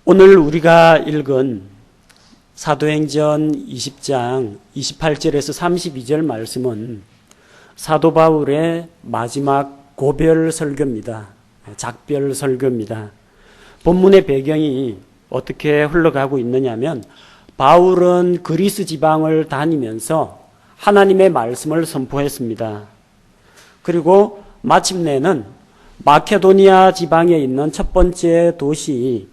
오늘 우리가 읽은 사도행전 20장 28절에서 32절 말씀은 사도 바울의 마지막 고별 설교입니다. 작별 설교입니다. 본문의 배경이 어떻게 흘러가고 있느냐면 바울은 그리스 지방을 다니면서 하나님의 말씀을 선포했습니다. 그리고 마침내는 마케도니아 지방에 있는 첫 번째 도시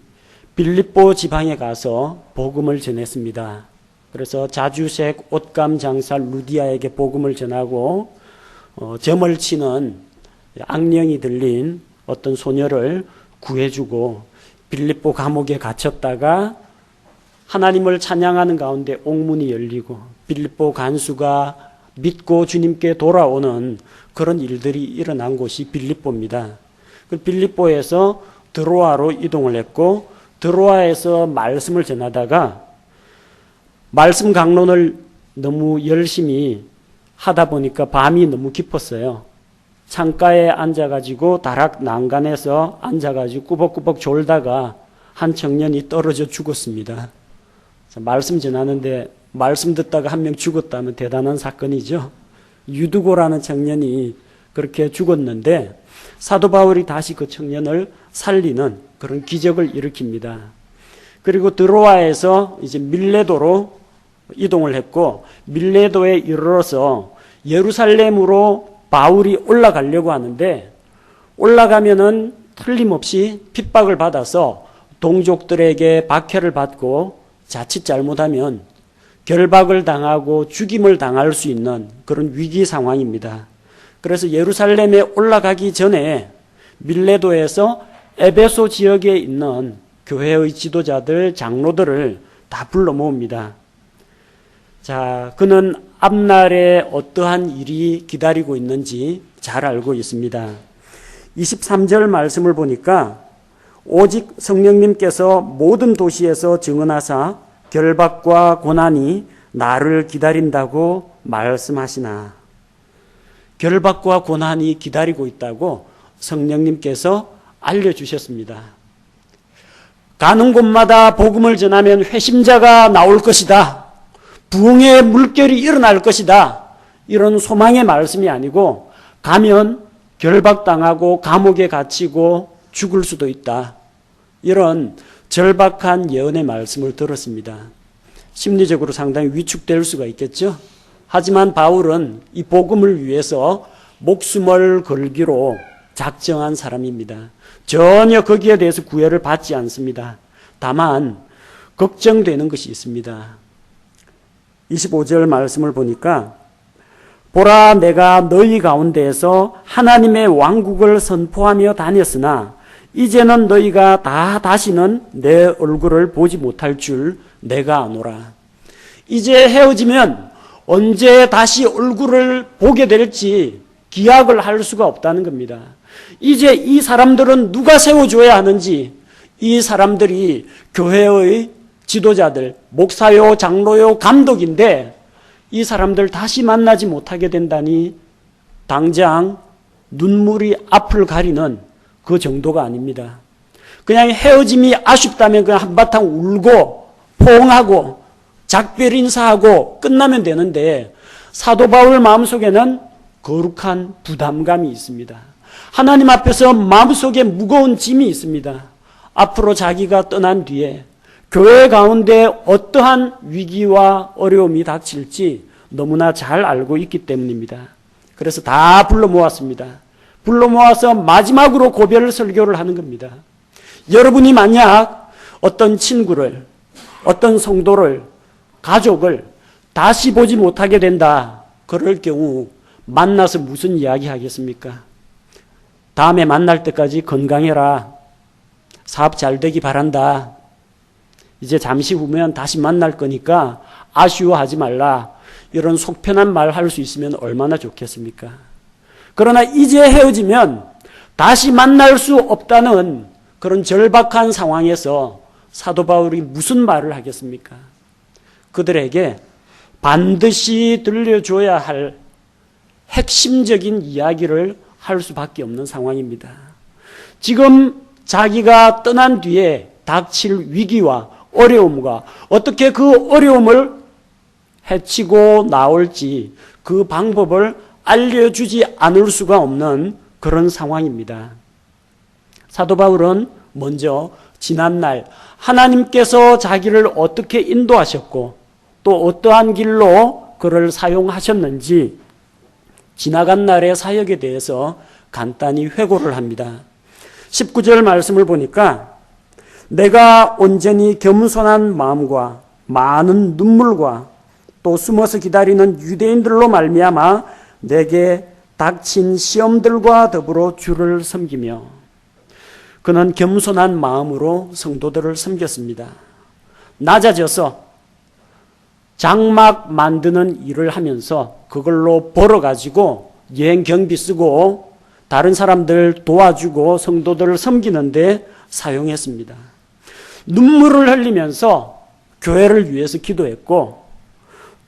빌립보 지방에 가서 복음을 전했습니다. 그래서 자주색 옷감 장사 루디아에게 복음을 전하고 점을 치는 악령이 들린 어떤 소녀를 구해주고 빌립보 감옥에 갇혔다가 하나님을 찬양하는 가운데 옥문이 열리고 빌립보 간수가 믿고 주님께 돌아오는 그런 일들이 일어난 곳이 빌립보입니다. 그 빌립보에서 드로아로 이동을 했고 드로아에서 말씀을 전하다가 말씀 강론을 너무 열심히 하다 보니까 밤이 너무 깊었어요. 창가에 앉아가지고 다락 난간에서 앉아가지고 꾸벅꾸벅 졸다가 한 청년이 떨어져 죽었습니다. 말씀 전하는데 말씀 듣다가 한 명 죽었다면 대단한 사건이죠. 유두고라는 청년이 그렇게 죽었는데 사도 바울이 다시 그 청년을 살리는 그런 기적을 일으킵니다. 그리고 드로아에서 이제 밀레도로 이동을 했고 밀레도에 이르러서 예루살렘으로 바울이 올라가려고 하는데 올라가면은 틀림없이 핍박을 받아서 동족들에게 박해를 받고 자칫 잘못하면 결박을 당하고 죽임을 당할 수 있는 그런 위기 상황입니다. 그래서 예루살렘에 올라가기 전에 밀레도에서 에베소 지역에 있는 교회의 지도자들, 장로들을 다 불러 모읍니다. 자, 그는 앞날에 어떠한 일이 기다리고 있는지 잘 알고 있습니다. 23절 말씀을 보니까 오직 성령님께서 모든 도시에서 증언하사 결박과 고난이 나를 기다린다고 말씀하시나. 결박과 고난이 기다리고 있다고 성령님께서 알려주셨습니다. 가는 곳마다 복음을 전하면 회심자가 나올 것이다. 부흥의 물결이 일어날 것이다. 이런 소망의 말씀이 아니고 가면 결박당하고 감옥에 갇히고 죽을 수도 있다. 이런 절박한 예언의 말씀을 들었습니다. 심리적으로 상당히 위축될 수가 있겠죠. 하지만 바울은 이 복음을 위해서 목숨을 걸기로 작정한 사람입니다. 전혀 거기에 대해서 구애를 받지 않습니다. 다만 걱정되는 것이 있습니다. 25절 말씀을 보니까 보라 내가 너희 가운데에서 하나님의 왕국을 선포하며 다녔으나 이제는 너희가 다 다시는 내 얼굴을 보지 못할 줄 내가 아노라. 이제 헤어지면 언제 다시 얼굴을 보게 될지 기약을 할 수가 없다는 겁니다. 이제 이 사람들은 누가 세워줘야 하는지, 이 사람들이 교회의 지도자들, 목사요, 장로요, 감독인데 이 사람들 다시 만나지 못하게 된다니 당장 눈물이 앞을 가리는 그 정도가 아닙니다. 그냥 헤어짐이 아쉽다면 그냥 한바탕 울고 포옹하고 작별 인사하고 끝나면 되는데 사도 바울 마음속에는 거룩한 부담감이 있습니다. 하나님 앞에서 마음속에 무거운 짐이 있습니다. 앞으로 자기가 떠난 뒤에 교회 가운데 어떠한 위기와 어려움이 닥칠지 너무나 잘 알고 있기 때문입니다. 그래서 다 불러 모았습니다. 불러 모아서 마지막으로 고별 설교를 하는 겁니다. 여러분이 만약 어떤 친구를, 어떤 성도를, 가족을 다시 보지 못하게 된다. 그럴 경우 만나서 무슨 이야기 하겠습니까? 다음에 만날 때까지 건강해라. 사업 잘 되기 바란다. 이제 잠시 후면 다시 만날 거니까 아쉬워하지 말라. 이런 속편한 말 할 수 있으면 얼마나 좋겠습니까? 그러나 이제 헤어지면 다시 만날 수 없다는 그런 절박한 상황에서 사도 바울이 무슨 말을 하겠습니까? 그들에게 반드시 들려줘야 할 핵심적인 이야기를 할 수밖에 없는 상황입니다. 지금 자기가 떠난 뒤에 닥칠 위기와 어려움과 어떻게 그 어려움을 헤치고 나올지 그 방법을 알려주지 않을 수가 없는 그런 상황입니다. 사도 바울은 먼저 지난날 하나님께서 자기를 어떻게 인도하셨고 또 어떠한 길로 그를 사용하셨는지 지나간 날의 사역에 대해서 간단히 회고를 합니다. 19절 말씀을 보니까 내가 온전히 겸손한 마음과 많은 눈물과 또 숨어서 기다리는 유대인들로 말미암아 내게 닥친 시험들과 더불어 주를 섬기며 그는 겸손한 마음으로 성도들을 섬겼습니다. 낮아져서 장막 만드는 일을 하면서 그걸로 벌어가지고 여행 경비 쓰고 다른 사람들 도와주고 성도들을 섬기는데 사용했습니다. 눈물을 흘리면서 교회를 위해서 기도했고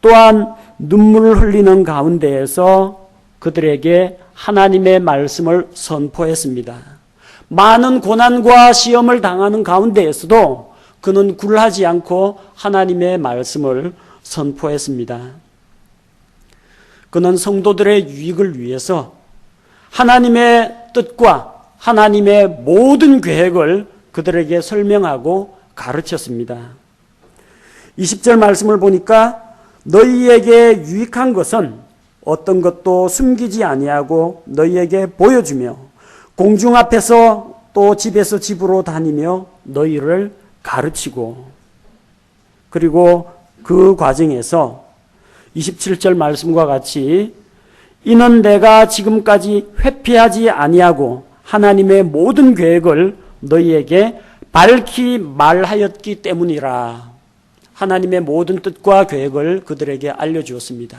또한 눈물을 흘리는 가운데에서 그들에게 하나님의 말씀을 선포했습니다. 많은 고난과 시험을 당하는 가운데에서도 그는 굴하지 않고 하나님의 말씀을 선포했습니다. 그는 성도들의 유익을 위해서 하나님의 뜻과 하나님의 모든 계획을 그들에게 설명하고 가르쳤습니다. 20절 말씀을 보니까 너희에게 유익한 것은 어떤 것도 숨기지 아니하고 너희에게 보여주며 공중 앞에서 또 집에서 집으로 다니며 너희를 가르치고 그리고 그 과정에서 27절 말씀과 같이 이는 내가 지금까지 회피하지 아니하고 하나님의 모든 계획을 너희에게 밝히 말하였기 때문이라. 하나님의 모든 뜻과 계획을 그들에게 알려주었습니다.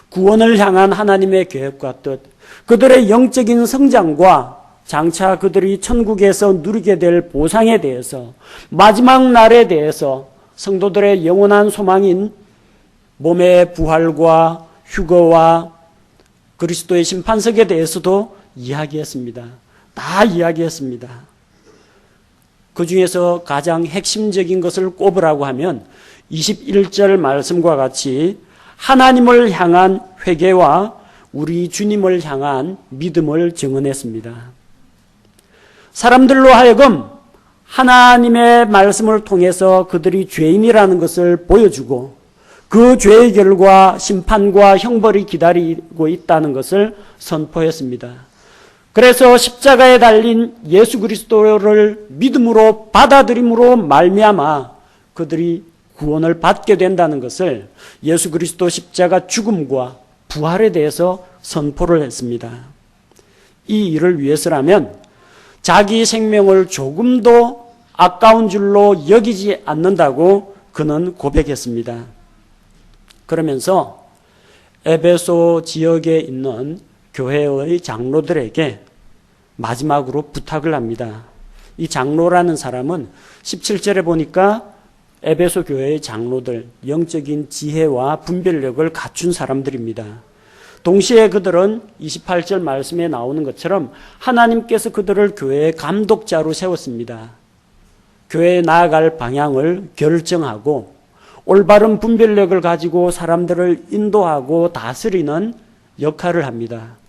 구원을 향한 하나님의 계획과 뜻, 그들의 영적인 성장과 장차 그들이 천국에서 누리게 될 보상에 대해서, 마지막 날에 대해서 성도들의 영원한 소망인 몸의 부활과 휴거와 그리스도의 심판석에 대해서도 이야기했습니다. 다 이야기했습니다. 그 중에서 가장 핵심적인 것을 꼽으라고 하면 21절 말씀과 같이 하나님을 향한 회개와 우리 주님을 향한 믿음을 증언했습니다. 사람들로 하여금 하나님의 말씀을 통해서 그들이 죄인이라는 것을 보여주고 그 죄의 결과 심판과 형벌이 기다리고 있다는 것을 선포했습니다. 그래서 십자가에 달린 예수 그리스도를 믿음으로 받아들임으로 말미암아 그들이 구원을 받게 된다는 것을 예수 그리스도 십자가 죽음과 부활에 대해서 선포를 했습니다. 이 일을 위해서라면 자기 생명을 조금도 아까운 줄로 여기지 않는다고 그는 고백했습니다. 그러면서 에베소 지역에 있는 교회의 장로들에게 마지막으로 부탁을 합니다. 이 장로라는 사람은 17절에 보니까 에베소 교회의 장로들, 영적인 지혜와 분별력을 갖춘 사람들입니다. 동시에 그들은 28절 말씀에 나오는 것처럼 하나님께서 그들을 교회의 감독자로 세웠습니다. 교회에 나아갈 방향을 결정하고 올바른 분별력을 가지고 사람들을 인도하고 다스리는 역할을 합니다.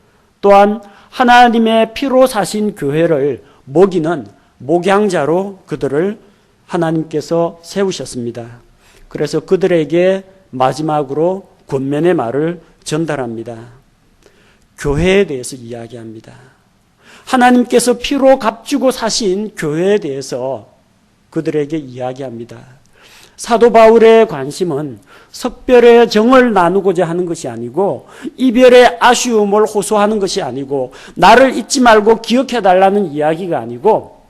또한 하나님의 피로 사신 교회를 먹이는 목양자로 그들을 하나님께서 세우셨습니다. 그래서 그들에게 마지막으로 권면의 말을 전달합니다. 교회에 대해서 이야기합니다. 하나님께서 피로 값주고 사신 교회에 대해서 그들에게 이야기합니다. 사도 바울의 관심은 석별의 정을 나누고자 하는 것이 아니고 이별의 아쉬움을 호소하는 것이 아니고 나를 잊지 말고 기억해달라는 이야기가 아니고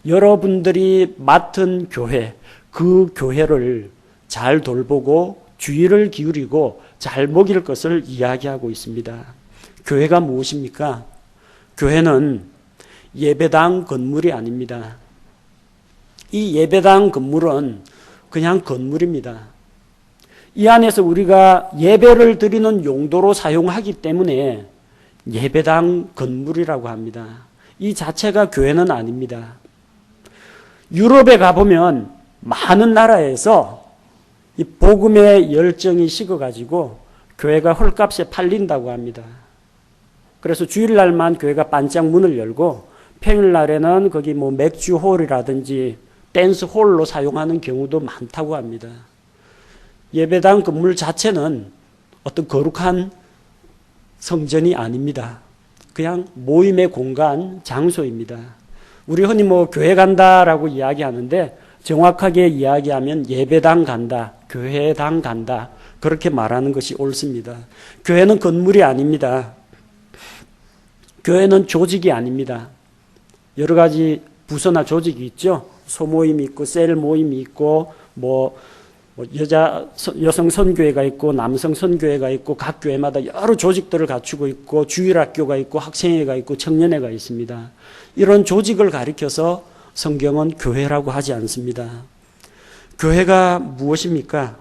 여러분들이 맡은 교회, 그 교회를 잘 돌보고 주의를 기울이고 잘 먹일 것을 이야기하고 있습니다. 교회가 무엇입니까? 교회는 예배당 건물이 아닙니다. 이 예배당 건물은 그냥 건물입니다. 이 안에서 우리가 예배를 드리는 용도로 사용하기 때문에 예배당 건물이라고 합니다. 이 자체가 교회는 아닙니다. 유럽에 가보면 많은 나라에서 이 복음의 열정이 식어가지고 교회가 헐값에 팔린다고 합니다. 그래서 주일날만 교회가 반짝 문을 열고 평일날에는 거기 뭐 맥주홀이라든지 댄스홀로 사용하는 경우도 많다고 합니다. 예배당 건물 자체는 어떤 거룩한 성전이 아닙니다. 그냥 모임의 공간, 장소입니다. 우리 흔히 뭐 교회 간다라고 이야기하는데 정확하게 이야기하면 예배당 간다, 교회당 간다 그렇게 말하는 것이 옳습니다. 교회는 건물이 아닙니다. 교회는 조직이 아닙니다. 여러 가지 부서나 조직이 있죠. 소모임이 있고 셀 모임이 있고 여성 선교회가 있고 남성 선교회가 있고 각 교회마다 여러 조직들을 갖추고 있고 주일학교가 있고 학생회가 있고 청년회가 있습니다. 이런 조직을 가리켜서 성경은 교회라고 하지 않습니다. 교회가 무엇입니까?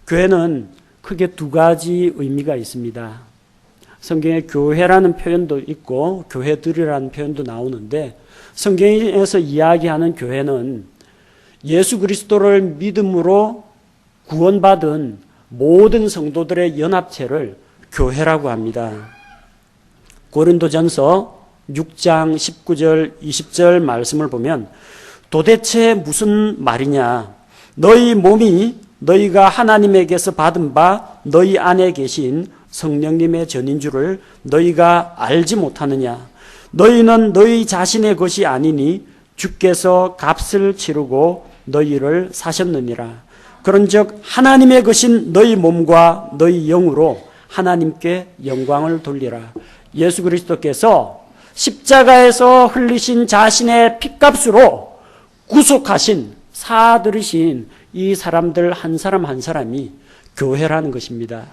교회는 크게 두 가지 의미가 있습니다. 성경에 교회라는 표현도 있고 교회들이라는 표현도 나오는데 성경에서 이야기하는 교회는 예수 그리스도를 믿음으로 구원받은 모든 성도들의 연합체를 교회라고 합니다. 고린도전서 6장 19절 20절 말씀을 보면 도대체 무슨 말이냐? 너희 몸이 너희가 하나님에게서 받은 바 너희 안에 계신 성령님의 전인 줄을 너희가 알지 못하느냐? 너희는 너희 자신의 것이 아니니 주께서 값을 치르고 너희를 사셨느니라. 그런즉 하나님의 것인 너희 몸과 너희 영으로 하나님께 영광을 돌리라. 예수 그리스도께서 십자가에서 흘리신 자신의 핏값으로 구속하신 사들이신 이 사람들 한 사람 한 사람이 교회라는 것입니다.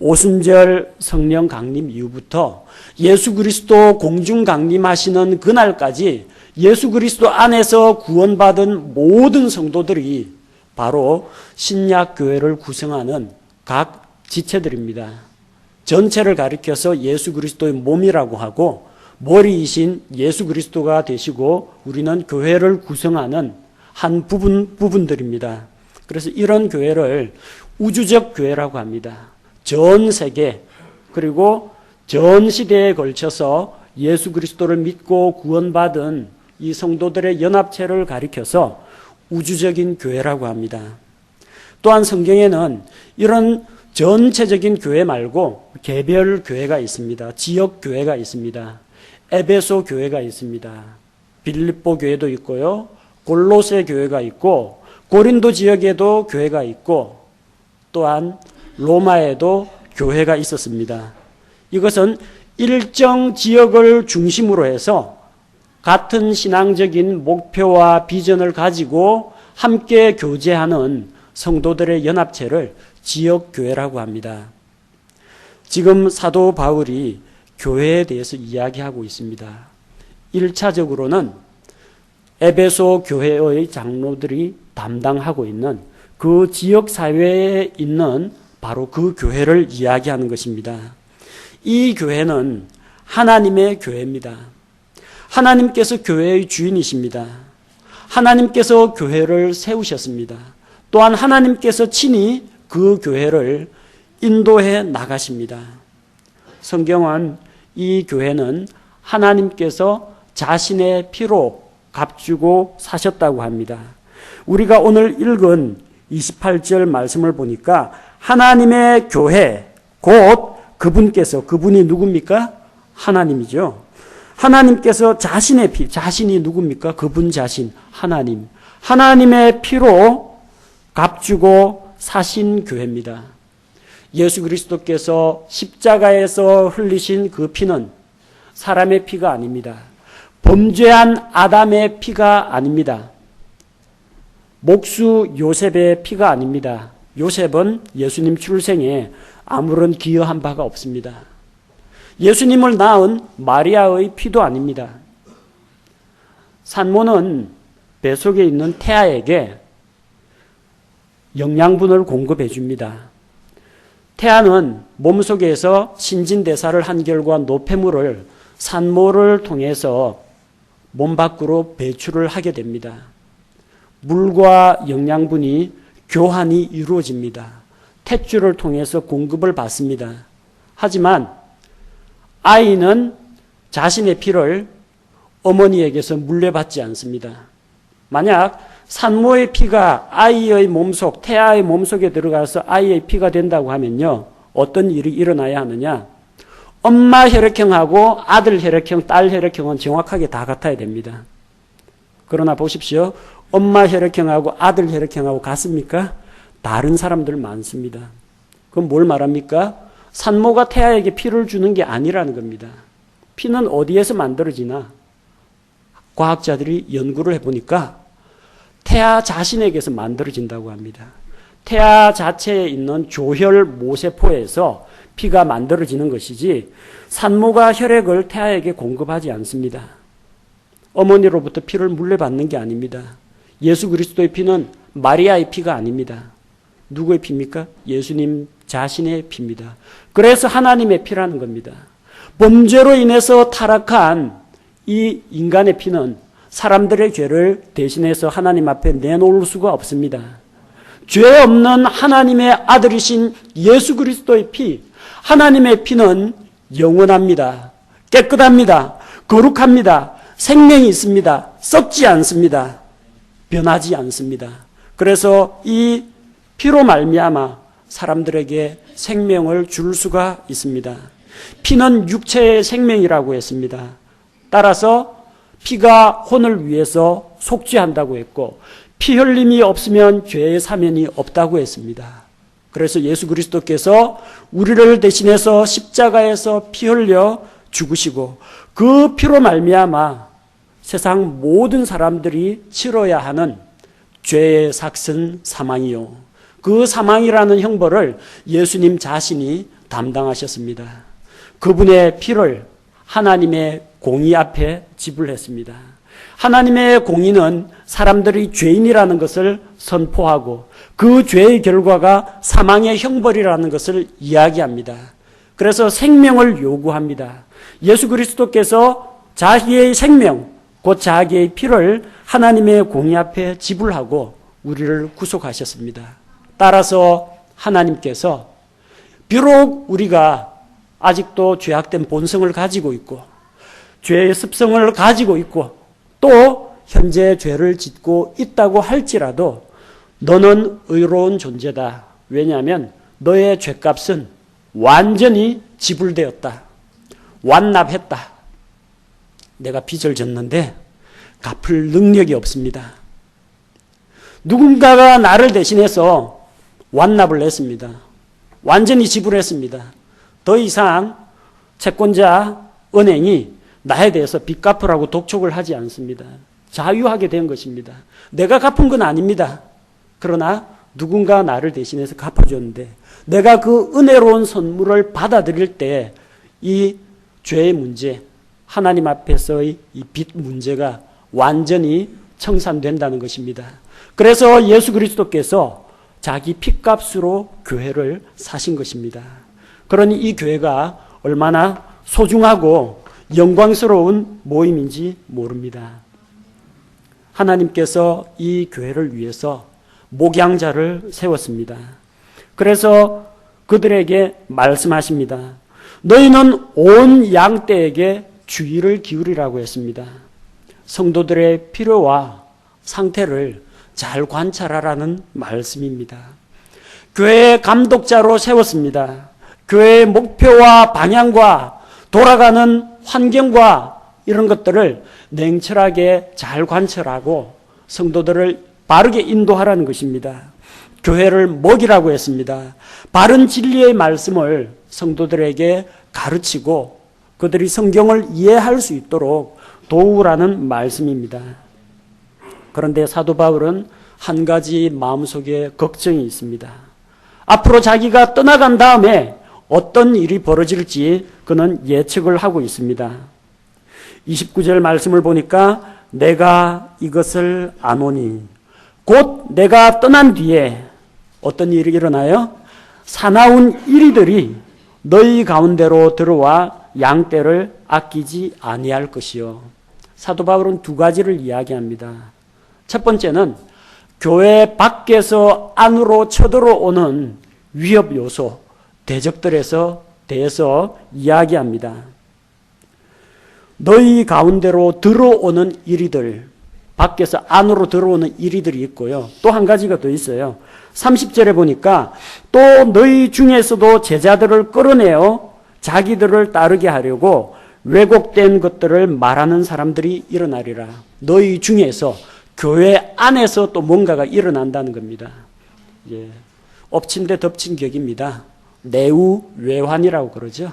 오순절 성령 강림 이후부터 예수 그리스도 공중 강림하시는 그날까지 예수 그리스도 안에서 구원받은 모든 성도들이 바로 신약 교회를 구성하는 각 지체들입니다. 전체를 가리켜서 예수 그리스도의 몸이라고 하고 머리이신 예수 그리스도가 되시고 우리는 교회를 구성하는 한 부분들입니다. 그래서 이런 교회를 우주적 교회라고 합니다. 전 세계 그리고 전 시대에 걸쳐서 예수 그리스도를 믿고 구원받은 이 성도들의 연합체를 가리켜서 우주적인 교회라고 합니다. 또한 성경에는 이런 전체적인 교회 말고 개별 교회가 있습니다. 지역 교회가 있습니다. 에베소 교회가 있습니다. 빌립보 교회도 있고요. 골로새 교회가 있고 고린도 지역에도 교회가 있고 또한 로마에도 교회가 있었습니다. 이것은 일정 지역을 중심으로 해서 같은 신앙적인 목표와 비전을 가지고 함께 교제하는 성도들의 연합체를 지역교회라고 합니다. 지금 사도 바울이 교회에 대해서 이야기하고 있습니다. 1차적으로는 에베소 교회의 장로들이 담당하고 있는 그 지역사회에 있는 바로 그 교회를 이야기하는 것입니다. 이 교회는 하나님의 교회입니다. 하나님께서 교회의 주인이십니다. 하나님께서 교회를 세우셨습니다. 또한 하나님께서 친히 그 교회를 인도해 나가십니다. 성경은 이 교회는 하나님께서 자신의 피로 값주고 사셨다고 합니다. 우리가 오늘 읽은 28절 말씀을 보니까 하나님의 교회, 곧 그분이 누굽니까? 하나님이죠. 하나님께서 자신의 피, 자신이 누굽니까? 그분 자신, 하나님. 하나님의 피로 값주고 사신 교회입니다. 예수 그리스도께서 십자가에서 흘리신 그 피는 사람의 피가 아닙니다. 범죄한 아담의 피가 아닙니다. 목수 요셉의 피가 아닙니다. 요셉은 예수님 출생에 아무런 기여한 바가 없습니다. 예수님을 낳은 마리아의 피도 아닙니다. 산모는 뱃속에 있는 태아에게 영양분을 공급해 줍니다. 태아는 몸속에서 신진대사를 한 결과 노폐물을 산모를 통해서 몸 밖으로 배출을 하게 됩니다. 물과 영양분이 교환이 이루어집니다. 탯줄을 통해서 공급을 받습니다. 하지만 아이는 자신의 피를 어머니에게서 물려받지 않습니다. 만약 산모의 피가 아이의 몸속, 태아의 몸속에 들어가서 아이의 피가 된다고 하면요, 어떤 일이 일어나야 하느냐? 엄마 혈액형하고 아들 혈액형, 딸 혈액형은 정확하게 다 같아야 됩니다. 그러나 보십시오. 엄마 혈액형하고 아들 혈액형하고 같습니까? 다른 사람들 많습니다. 그럼 뭘 말합니까? 산모가 태아에게 피를 주는 게 아니라는 겁니다. 피는 어디에서 만들어지나? 과학자들이 연구를 해보니까 태아 자신에게서 만들어진다고 합니다. 태아 자체에 있는 조혈 모세포에서 피가 만들어지는 것이지 산모가 혈액을 태아에게 공급하지 않습니다. 어머니로부터 피를 물려받는 게 아닙니다. 예수 그리스도의 피는 마리아의 피가 아닙니다. 누구의 피입니까? 예수님 자신의 피입니다. 그래서 하나님의 피라는 겁니다. 범죄로 인해서 타락한 이 인간의 피는 사람들의 죄를 대신해서 하나님 앞에 내놓을 수가 없습니다. 죄 없는 하나님의 아들이신 예수 그리스도의 피, 하나님의 피는 영원합니다. 깨끗합니다. 거룩합니다. 생명이 있습니다. 썩지 않습니다. 변하지 않습니다. 그래서 이 피로 말미암아 사람들에게 생명을 줄 수가 있습니다. 피는 육체의 생명이라고 했습니다. 따라서 피가 혼을 위해서 속죄한다고 했고 피 흘림이 없으면 죄의 사면이 없다고 했습니다. 그래서 예수 그리스도께서 우리를 대신해서 십자가에서 피 흘려 죽으시고 그 피로 말미암아 세상 모든 사람들이 치러야 하는 죄의 삭은 사망이요. 그 사망이라는 형벌을 예수님 자신이 담당하셨습니다. 그분의 피를 하나님의 공의 앞에 지불했습니다. 하나님의 공의는 사람들이 죄인이라는 것을 선포하고 그 죄의 결과가 사망의 형벌이라는 것을 이야기합니다. 그래서 생명을 요구합니다. 예수 그리스도께서 자기의 생명, 곧 자기의 피를 하나님의 공의 앞에 지불하고 우리를 구속하셨습니다. 따라서 하나님께서 비록 우리가 아직도 죄악된 본성을 가지고 있고 죄의 습성을 가지고 있고 또 현재 죄를 짓고 있다고 할지라도 너는 의로운 존재다. 왜냐하면 너의 죄값은 완전히 지불되었다. 완납했다. 내가 빚을 졌는데 갚을 능력이 없습니다. 누군가가 나를 대신해서 완납을 했습니다. 완전히 지불했습니다. 더 이상 채권자 은행이 나에 대해서 빚 갚으라고 독촉을 하지 않습니다. 자유하게 된 것입니다. 내가 갚은 건 아닙니다. 그러나 누군가 나를 대신해서 갚아줬는데 내가 그 은혜로운 선물을 받아들일 때 이 죄의 문제, 하나님 앞에서의 이 빚 문제가 완전히 청산된다는 것입니다. 그래서 예수 그리스도께서 자기 핏값으로 교회를 사신 것입니다. 그러니 이 교회가 얼마나 소중하고 영광스러운 모임인지 모릅니다. 하나님께서 이 교회를 위해서 목양자를 세웠습니다. 그래서 그들에게 말씀하십니다. 너희는 온 양떼에게 주의를 기울이라고 했습니다. 성도들의 필요와 상태를 잘 관찰하라는 말씀입니다. 교회의 감독자로 세웠습니다. 교회의 목표와 방향과 돌아가는 환경과 이런 것들을 냉철하게 잘 관찰하고 성도들을 바르게 인도하라는 것입니다. 교회를 먹이라고 했습니다. 바른 진리의 말씀을 성도들에게 가르치고 그들이 성경을 이해할 수 있도록 도우라는 말씀입니다. 그런데 사도 바울은 한 가지 마음속에 걱정이 있습니다. 앞으로 자기가 떠나간 다음에 어떤 일이 벌어질지 그는 예측을 하고 있습니다. 29절 말씀을 보니까 내가 이것을 아노니 곧 내가 떠난 뒤에 어떤 일이 일어나요? 사나운 이리들이 너희 가운데로 들어와 양떼를 아끼지 아니할 것이요. 사도 바울은 두 가지를 이야기합니다. 첫 번째는 교회 밖에서 안으로 쳐들어오는 위협 요소, 대적들에서 대해서 이야기합니다. 너희 가운데로 들어오는 이리들, 밖에서 안으로 들어오는 이리들이 있고요. 또 한 가지가 더 있어요. 30절에 보니까 또 너희 중에서도 제자들을 끌어내어 자기들을 따르게 하려고 왜곡된 것들을 말하는 사람들이 일어나리라. 너희 중에서, 교회 안에서 또 뭔가가 일어난다는 겁니다. 예, 엎친 데 덮친 격입니다. 내우 외환이라고 그러죠.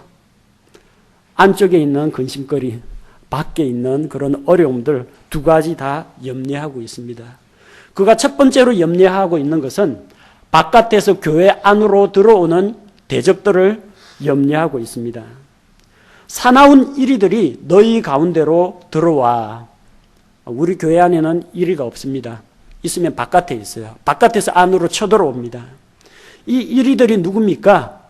안쪽에 있는 근심거리, 밖에 있는 그런 어려움들 두 가지 다 염려하고 있습니다. 그가 첫 번째로 염려하고 있는 것은 바깥에서 교회 안으로 들어오는 대적들을 염려하고 있습니다. 사나운 이리들이 너희 가운데로 들어와. 우리 교회 안에는 이리가 없습니다. 있으면 바깥에 있어요. 바깥에서 안으로 쳐들어옵니다. 이 이리들이 누굽니까?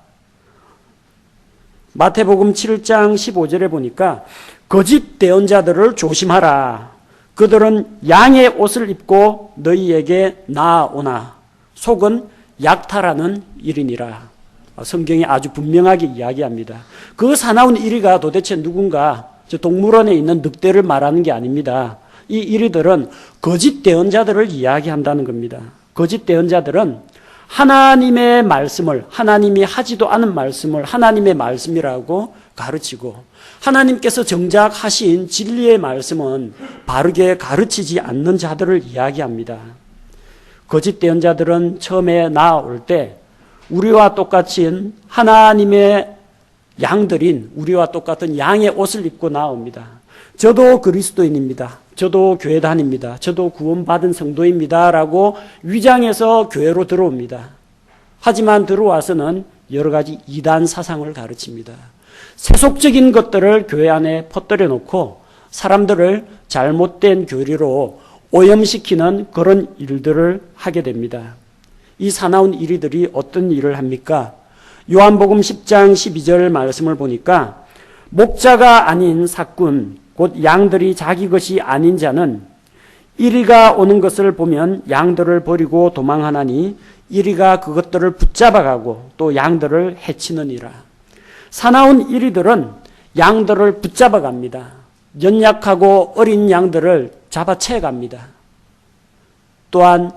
마태복음 7장 15절에 보니까 거짓 대언자들을 조심하라. 그들은 양의 옷을 입고 너희에게 나아오나 속은 약탈하는 일이니라. 성경이 아주 분명하게 이야기합니다. 그 사나운 이리가 도대체 누군가? 저 동물원에 있는 늑대를 말하는 게 아닙니다. 이 이리들은 거짓 대언자들을 이야기한다는 겁니다. 거짓 대언자들은 하나님의 말씀을, 하나님이 하지도 않은 말씀을 하나님의 말씀이라고 가르치고, 하나님께서 정작 하신 진리의 말씀은 바르게 가르치지 않는 자들을 이야기합니다. 거짓 대언자들은 처음에 나아올 때 우리와 똑같은 하나님의 양들인, 우리와 똑같은 양의 옷을 입고 나옵니다. 저도 그리스도인입니다. 저도 교회 다닙니다. 저도 구원받은 성도입니다. 라고 위장해서 교회로 들어옵니다. 하지만 들어와서는 여러 가지 이단 사상을 가르칩니다. 세속적인 것들을 교회 안에 퍼뜨려 놓고 사람들을 잘못된 교리로 오염시키는 그런 일들을 하게 됩니다. 이 사나운 이리들이 어떤 일을 합니까? 요한복음 10장 12절 말씀을 보니까 목자가 아닌 삭군, 곧 양들이 자기 것이 아닌 자는 이리가 오는 것을 보면 양들을 버리고 도망하나니 이리가 그것들을 붙잡아가고 또 양들을 해치느니라. 사나운 이리들은 양들을 붙잡아갑니다. 연약하고 어린 양들을 잡아채갑니다. 또한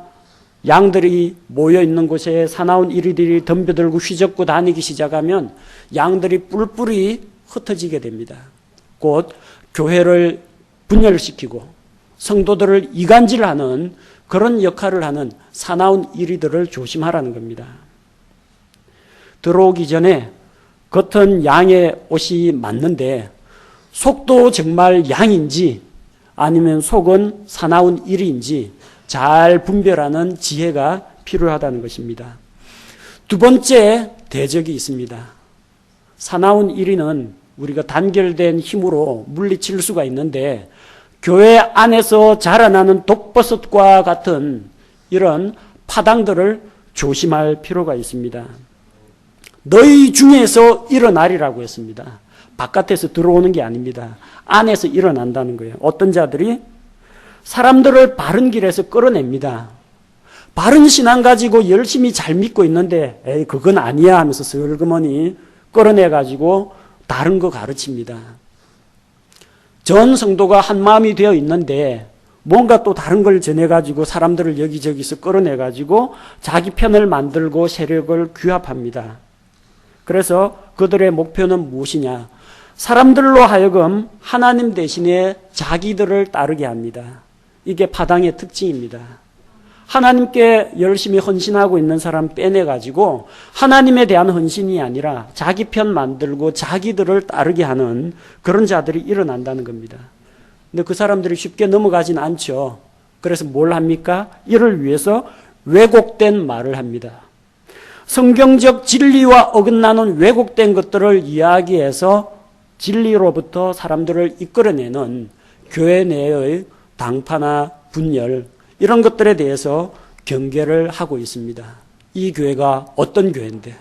양들이 모여있는 곳에 사나운 이리들이 덤벼들고 휘젓고 다니기 시작하면 양들이 뿔뿔이 흩어지게 됩니다. 곧 교회를 분열시키고 성도들을 이간질하는 그런 역할을 하는 사나운 이리들을 조심하라는 겁니다. 들어오기 전에 겉은 양의 옷이 맞는데 속도 정말 양인지 아니면 속은 사나운 이리인지 잘 분별하는 지혜가 필요하다는 것입니다. 두 번째 대적이 있습니다. 사나운 이리는 우리가 단결된 힘으로 물리칠 수가 있는데 교회 안에서 자라나는 독버섯과 같은 이런 파당들을 조심할 필요가 있습니다. 너희 중에서 일어나리라고 했습니다. 바깥에서 들어오는 게 아닙니다. 안에서 일어난다는 거예요. 어떤 자들이 사람들을 바른 길에서 끌어냅니다. 바른 신앙 가지고 열심히 잘 믿고 있는데 에이 그건 아니야 하면서 슬그머니 끌어내가지고 다른 거 가르칩니다. 전 성도가 한 마음이 되어 있는데 뭔가 또 다른 걸 전해가지고 사람들을 여기저기서 끌어내가지고 자기 편을 만들고 세력을 규합합니다. 그래서 그들의 목표는 무엇이냐? 사람들로 하여금 하나님 대신에 자기들을 따르게 합니다. 이게 파당의 특징입니다. 하나님께 열심히 헌신하고 있는 사람 빼내가지고 하나님에 대한 헌신이 아니라 자기 편 만들고 자기들을 따르게 하는 그런 자들이 일어난다는 겁니다. 근데 그 사람들이 쉽게 넘어가진 않죠. 그래서 뭘 합니까? 이를 위해서 왜곡된 말을 합니다. 성경적 진리와 어긋나는 왜곡된 것들을 이야기해서 진리로부터 사람들을 이끌어내는 교회 내의 당파나 분열 이런 것들에 대해서 경계를 하고 있습니다. 이 교회가 어떤 교회인데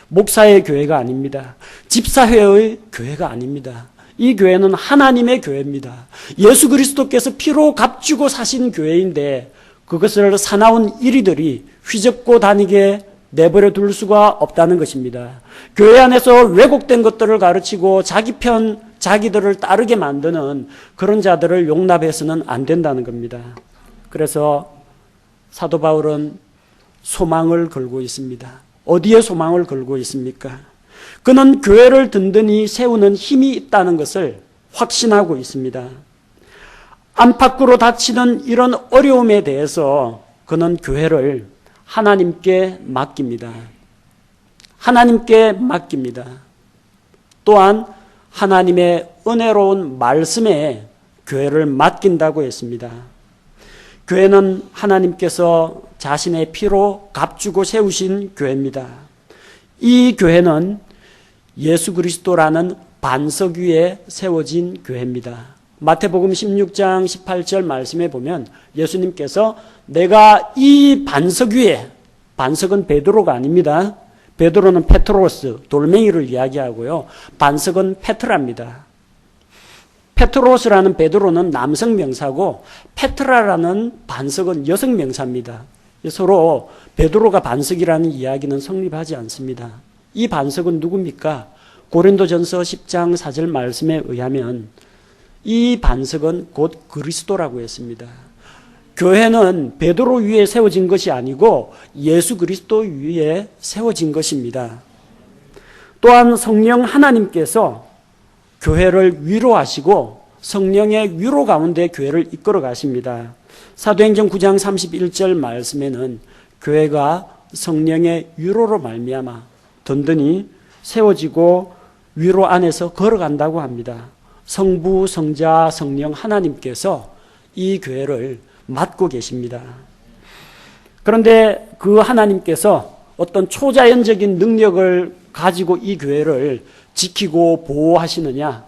목사의 교회가 아닙니다. 집사회의 교회가 아닙니다. 이 교회는 하나님의 교회입니다. 예수 그리스도께서 피로 값주고 사신 교회인데 그것을 사나운 이리들이 휘젓고 다니게 내버려 둘 수가 없다는 것입니다. 교회 안에서 왜곡된 것들을 가르치고 자기 편, 자기들을 따르게 만드는 그런 자들을 용납해서는 안 된다는 겁니다. 그래서 사도 바울은 소망을 걸고 있습니다. 어디에 소망을 걸고 있습니까? 그는 교회를 든든히 세우는 힘이 있다는 것을 확신하고 있습니다. 안팎으로 닥치는 이런 어려움에 대해서 그는 교회를 하나님께 맡깁니다. 하나님께 맡깁니다. 또한 하나님의 은혜로운 말씀에 교회를 맡긴다고 했습니다. 교회는 하나님께서 자신의 피로 값주고 세우신 교회입니다. 이 교회는 예수 그리스도라는 반석 위에 세워진 교회입니다. 마태복음 16장 18절 말씀에 보면 예수님께서 내가 이 반석 위에, 반석은 베드로가 아닙니다. 베드로는 페트로스, 돌멩이를 이야기하고요. 반석은 페트라입니다. 페트로스라는 베드로는 남성 명사고 페트라라는 반석은 여성 명사입니다. 서로 베드로가 반석이라는 이야기는 성립하지 않습니다. 이 반석은 누굽니까? 고린도전서 10장 4절 말씀에 의하면 이 반석은 곧 그리스도라고 했습니다. 교회는 베드로 위에 세워진 것이 아니고 예수 그리스도 위에 세워진 것입니다. 또한 성령 하나님께서 교회를 위로하시고 성령의 위로 가운데 교회를 이끌어 가십니다. 사도행전 9장 31절 말씀에는 교회가 성령의 위로로 말미암아 든든히 세워지고 위로 안에서 걸어간다고 합니다. 성부, 성자, 성령 하나님께서 이 교회를 맡고 계십니다. 그런데 그 하나님께서 어떤 초자연적인 능력을 가지고 이 교회를 지키고 보호하시느냐?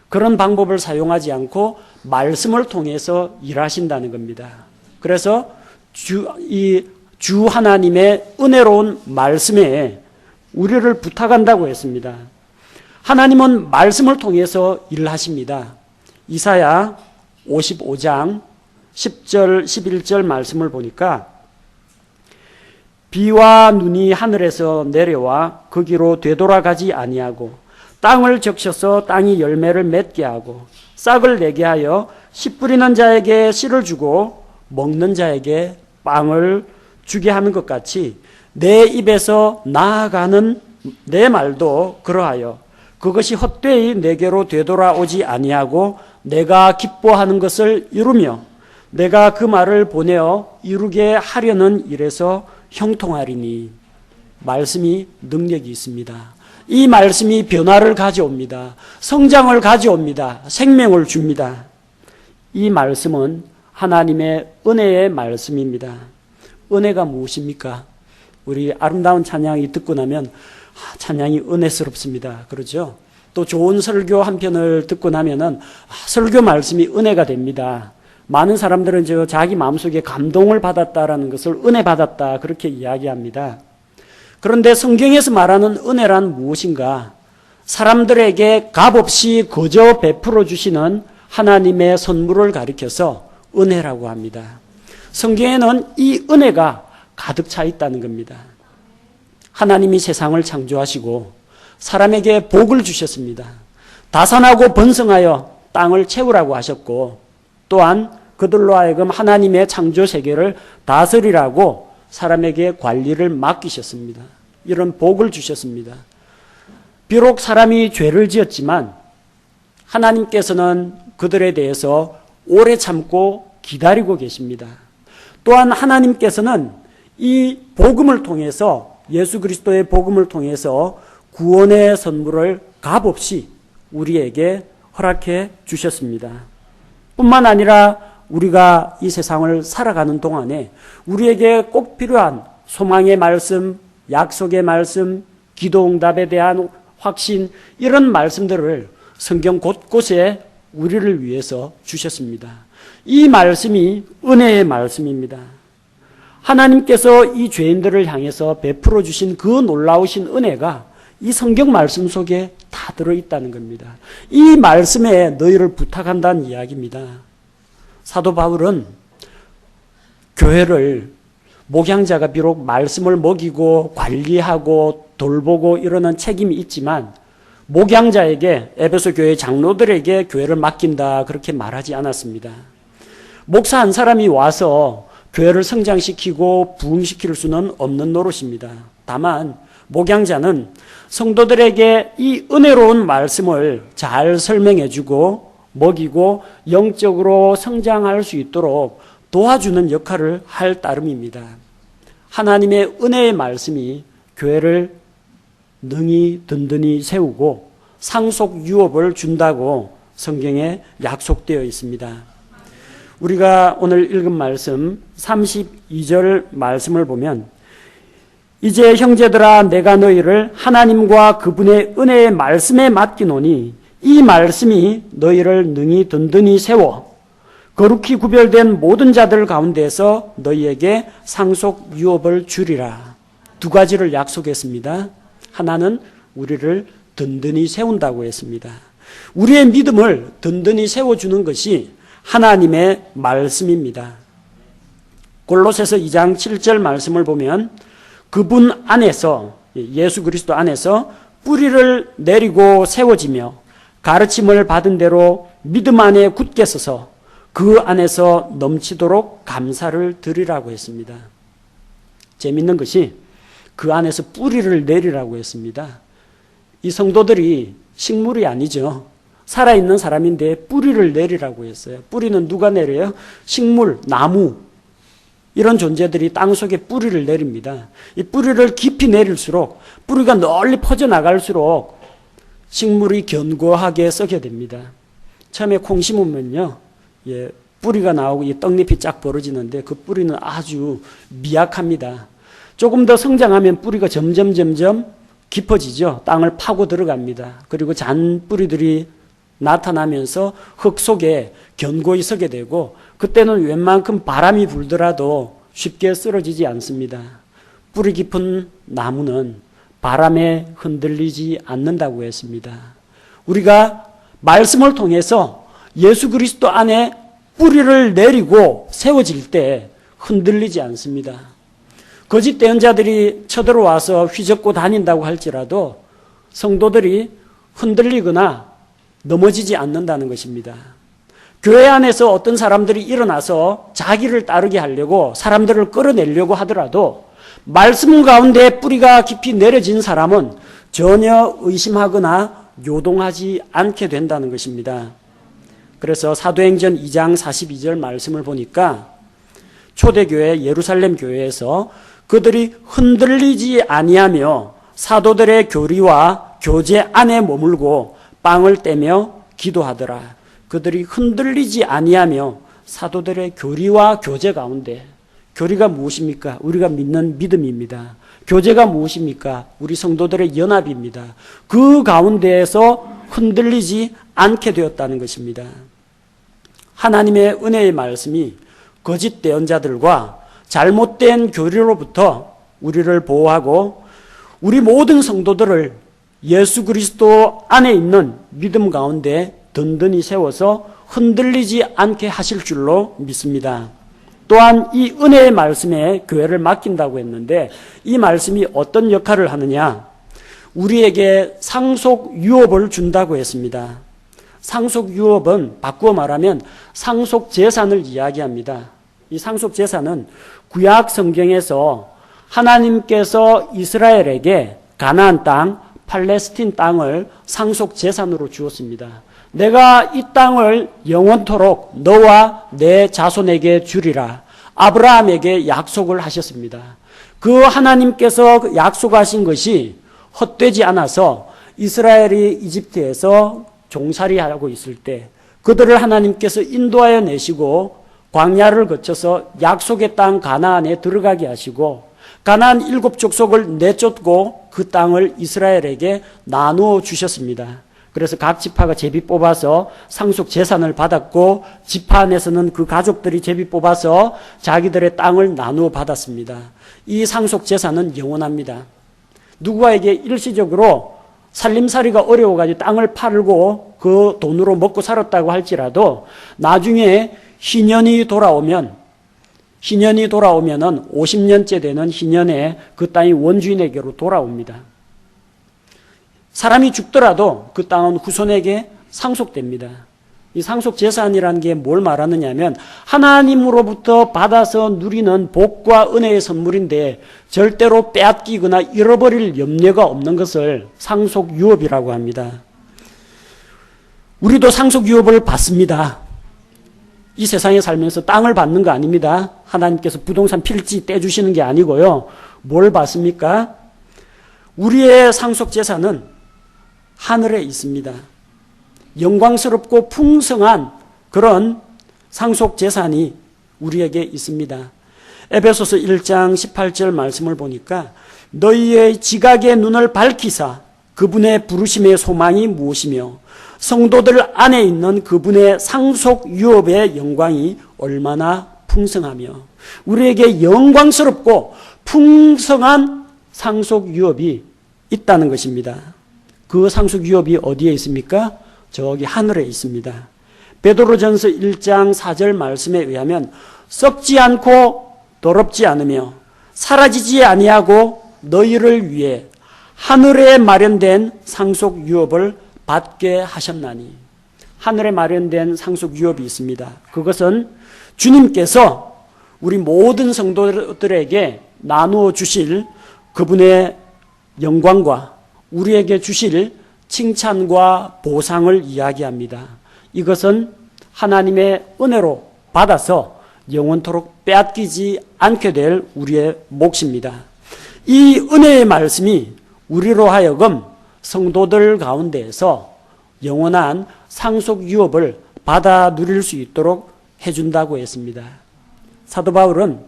그런 방법을 사용하지 않고 말씀을 통해서 일하신다는 겁니다. 그래서 주 하나님의 은혜로운 말씀에 우리를 부탁한다고 했습니다. 하나님은 말씀을 통해서 일하십니다. 이사야 55장 10절 11절 말씀을 보니까 비와 눈이 하늘에서 내려와 거기로 되돌아가지 아니하고 땅을 적셔서 땅이 열매를 맺게 하고 싹을 내게 하여 씨 뿌리는 자에게 씨를 주고 먹는 자에게 빵을 주게 하는 것 같이 내 입에서 나아가는 내 말도 그러하여 그것이 헛되이 내게로 되돌아오지 아니하고 내가 기뻐하는 것을 이루며 내가 그 말을 보내어 이루게 하려는 일에서 형통하리니. 말씀이 능력이 있습니다. 이 말씀이 변화를 가져옵니다. 성장을 가져옵니다. 생명을 줍니다. 이 말씀은 하나님의 은혜의 말씀입니다. 은혜가 무엇입니까? 우리 아름다운 찬양이 듣고 나면 찬양이 은혜스럽습니다. 그러죠? 또 좋은 설교 한 편을 듣고 나면은 설교 말씀이 은혜가 됩니다. 많은 사람들은 자기 마음속에 감동을 받았다라는 것을 은혜 받았다 그렇게 이야기합니다. 그런데 성경에서 말하는 은혜란 무엇인가? 사람들에게 값없이 거저 베풀어 주시는 하나님의 선물을 가리켜서 은혜라고 합니다. 성경에는 이 은혜가 가득 차 있다는 겁니다. 하나님이 세상을 창조하시고 사람에게 복을 주셨습니다. 다산하고 번성하여 땅을 채우라고 하셨고 또한 그들로 하여금 하나님의 창조 세계를 다스리라고 사람에게 관리를 맡기셨습니다. 이런 복을 주셨습니다. 비록 사람이 죄를 지었지만 하나님께서는 그들에 대해서 오래 참고 기다리고 계십니다. 또한 하나님께서는 이 복음을 통해서 예수 그리스도의 복음을 통해서 구원의 선물을 값없이 우리에게 허락해 주셨습니다. 뿐만 아니라 우리가 이 세상을 살아가는 동안에 우리에게 꼭 필요한 소망의 말씀, 약속의 말씀, 기도응답에 대한 확신 이런 말씀들을 성경 곳곳에 우리를 위해서 주셨습니다. 이 말씀이 은혜의 말씀입니다. 하나님께서 이 죄인들을 향해서 베풀어 주신 그 놀라우신 은혜가 이 성경 말씀 속에 다 들어있다는 겁니다. 이 말씀에 너희를 부탁한다는 이야기입니다. 사도 바울은 교회를 목양자가 비록 말씀을 먹이고 관리하고 돌보고 이러는 책임이 있지만 목양자에게, 에베소 교회 장로들에게 교회를 맡긴다 그렇게 말하지 않았습니다. 목사 한 사람이 와서 교회를 성장시키고 부흥시킬 수는 없는 노릇입니다. 다만 목양자는 성도들에게 이 은혜로운 말씀을 잘 설명해주고 먹이고 영적으로 성장할 수 있도록 도와주는 역할을 할 따름입니다. 하나님의 은혜의 말씀이 교회를 능히 든든히 세우고 상속 유업을 준다고 성경에 약속되어 있습니다. 우리가 오늘 읽은 말씀 32절 말씀을 보면 이제 형제들아 내가 너희를 하나님과 그분의 은혜의 말씀에 맡기노니 이 말씀이 너희를 능히 든든히 세워 거룩히 구별된 모든 자들 가운데서 너희에게 상속 유업을 주리라. 두 가지를 약속했습니다. 하나는 우리를 든든히 세운다고 했습니다. 우리의 믿음을 든든히 세워주는 것이 하나님의 말씀입니다. 골로새서 2장 7절 말씀을 보면 그분 안에서, 예수 그리스도 안에서 뿌리를 내리고 세워지며 가르침을 받은 대로 믿음 안에 굳게 서서 그 안에서 넘치도록 감사를 드리라고 했습니다. 재밌는 것이 그 안에서 뿌리를 내리라고 했습니다. 이 성도들이 식물이 아니죠. 살아있는 사람인데 뿌리를 내리라고 했어요. 뿌리는 누가 내려요? 식물, 나무 이런 존재들이 땅속에 뿌리를 내립니다. 이 뿌리를 깊이 내릴수록 뿌리가 널리 퍼져나갈수록 식물이 견고하게 썩게 됩니다. 처음에 콩 심으면요, 뿌리가 나오고 이 떡잎이 쫙 벌어지는데 그 뿌리는 아주 미약합니다. 조금 더 성장하면 뿌리가 점점 깊어지죠. 땅을 파고 들어갑니다. 그리고 잔 뿌리들이 나타나면서 흙 속에 견고히 서게 되고 그때는 웬만큼 바람이 불더라도 쉽게 쓰러지지 않습니다. 뿌리 깊은 나무는 바람에 흔들리지 않는다고 했습니다. 우리가 말씀을 통해서 예수 그리스도 안에 뿌리를 내리고 세워질 때 흔들리지 않습니다. 거짓 대언자들이 쳐들어와서 휘젓고 다닌다고 할지라도 성도들이 흔들리거나 넘어지지 않는다는 것입니다. 교회 안에서 어떤 사람들이 일어나서 자기를 따르게 하려고 사람들을 끌어내려고 하더라도 말씀 가운데 뿌리가 깊이 내려진 사람은 전혀 의심하거나 요동하지 않게 된다는 것입니다. 그래서 사도행전 2장 42절 말씀을 보니까 초대교회 예루살렘 교회에서 그들이 흔들리지 아니하며 사도들의 교리와 교제 안에 머물고 빵을 떼며 기도하더라. 그들이 흔들리지 아니하며 사도들의 교리와 교제 가운데, 교리가 무엇입니까? 우리가 믿는 믿음입니다. 교제가 무엇입니까? 우리 성도들의 연합입니다. 그 가운데에서 흔들리지 않게 되었다는 것입니다. 하나님의 은혜의 말씀이 거짓 대언자들과 잘못된 교리로부터 우리를 보호하고 우리 모든 성도들을 예수 그리스도 안에 있는 믿음 가운데 든든히 세워서 흔들리지 않게 하실 줄로 믿습니다. 또한 이 은혜의 말씀에 교회를 맡긴다고 했는데 이 말씀이 어떤 역할을 하느냐? 우리에게 상속 유업을 준다고 했습니다. 상속 유업은 바꾸어 말하면 상속 재산을 이야기합니다. 이 상속 재산은 구약 성경에서 하나님께서 이스라엘에게 가나안 땅, 팔레스틴 땅을 상속 재산으로 주었습니다. 내가 이 땅을 영원토록 너와 내 자손에게 주리라. 아브라함에게 약속을 하셨습니다. 그 하나님께서 약속하신 것이 헛되지 않아서 이스라엘이 이집트에서 종살이하고 있을 때 그들을 하나님께서 인도하여 내시고 광야를 거쳐서 약속의 땅 가나안에 들어가게 하시고 가나안 7족속을 내쫓고 그 땅을 이스라엘에게 나누어 주셨습니다. 그래서 각 지파가 제비 뽑아서 상속 재산을 받았고 지파 안에서는 그 가족들이 제비 뽑아서 자기들의 땅을 나누어 받았습니다. 이 상속 재산은 영원합니다. 누구에게 일시적으로 살림살이가 어려워가지고 땅을 팔고 그 돈으로 먹고 살았다고 할지라도 나중에 희년이 돌아오면은 50년째 되는 희년에 그 땅이 원주인에게로 돌아옵니다. 사람이 죽더라도 그 땅은 후손에게 상속됩니다. 이 상속재산이라는 게 뭘 말하느냐 하면 하나님으로부터 받아서 누리는 복과 은혜의 선물인데 절대로 빼앗기거나 잃어버릴 염려가 없는 것을 상속유업이라고 합니다. 우리도 상속유업을 받습니다. 이 세상에 살면서 땅을 받는 거 아닙니다. 하나님께서 부동산 필지 떼주시는 게 아니고요. 뭘 받습니까? 우리의 상속재산은 하늘에 있습니다. 영광스럽고 풍성한 그런 상속재산이 우리에게 있습니다. 에베소서 1장 18절 말씀을 보니까 너희의 지각의 눈을 밝히사 그분의 부르심의 소망이 무엇이며 성도들 안에 있는 그분의 상속유업의 영광이 얼마나 풍성하며 우리에게 영광스럽고 풍성한 상속유업이 있다는 것입니다. 그 상속유업이 어디에 있습니까? 저기 하늘에 있습니다. 베드로전서 1장 4절 말씀에 의하면 썩지 않고 더럽지 않으며 사라지지 아니하고 너희를 위해 하늘에 마련된 상속유업을 받게 하셨나니 하늘에 마련된 상속유업이 있습니다. 그것은 주님께서 우리 모든 성도들에게 나누어 주실 그분의 영광과 우리에게 주실 칭찬과 보상을 이야기합니다. 이것은 하나님의 은혜로 받아서 영원토록 빼앗기지 않게 될 우리의 몫입니다. 이 은혜의 말씀이 우리로 하여금 성도들 가운데에서 영원한 상속유업을 받아 누릴 수 있도록 해준다고 했습니다. 사도 바울은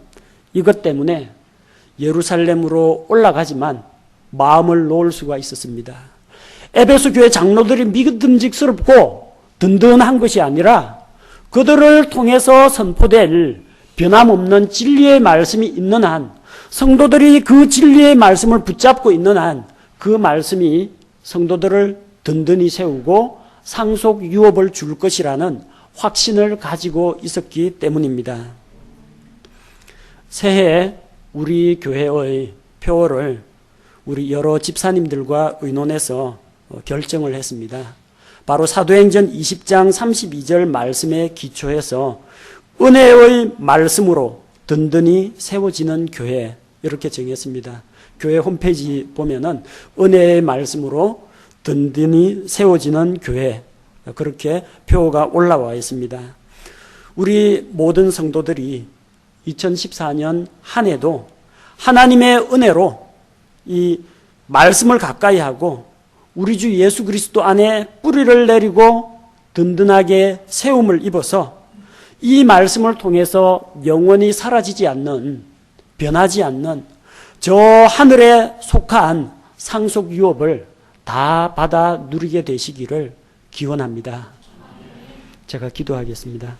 이것 때문에 예루살렘으로 올라가지만 마음을 놓을 수가 있었습니다. 에베소 교회 장로들이 믿음직스럽고 든든한 것이 아니라 그들을 통해서 선포될 변함없는 진리의 말씀이 있는 한 성도들이 그 진리의 말씀을 붙잡고 있는 한 그 말씀이 성도들을 든든히 세우고 상속 유업을 줄 것이라는 확신을 가지고 있었기 때문입니다. 새해 우리 교회의 표어를 우리 여러 집사님들과 의논해서 결정을 했습니다. 바로 사도행전 20장 32절 말씀에 기초해서 은혜의 말씀으로 든든히 세워지는 교회 이렇게 정했습니다. 교회 홈페이지 보면은 은혜의 말씀으로 든든히 세워지는 교회 그렇게 표어가 올라와 있습니다. 우리 모든 성도들이 2014년 한 해도 하나님의 은혜로 이 말씀을 가까이 하고 우리 주 예수 그리스도 안에 뿌리를 내리고 든든하게 세움을 입어서 이 말씀을 통해서 영원히 사라지지 않는 변하지 않는 저 하늘에 속한 상속 유업을 다 받아 누리게 되시기를 기원합니다. 제가 기도하겠습니다.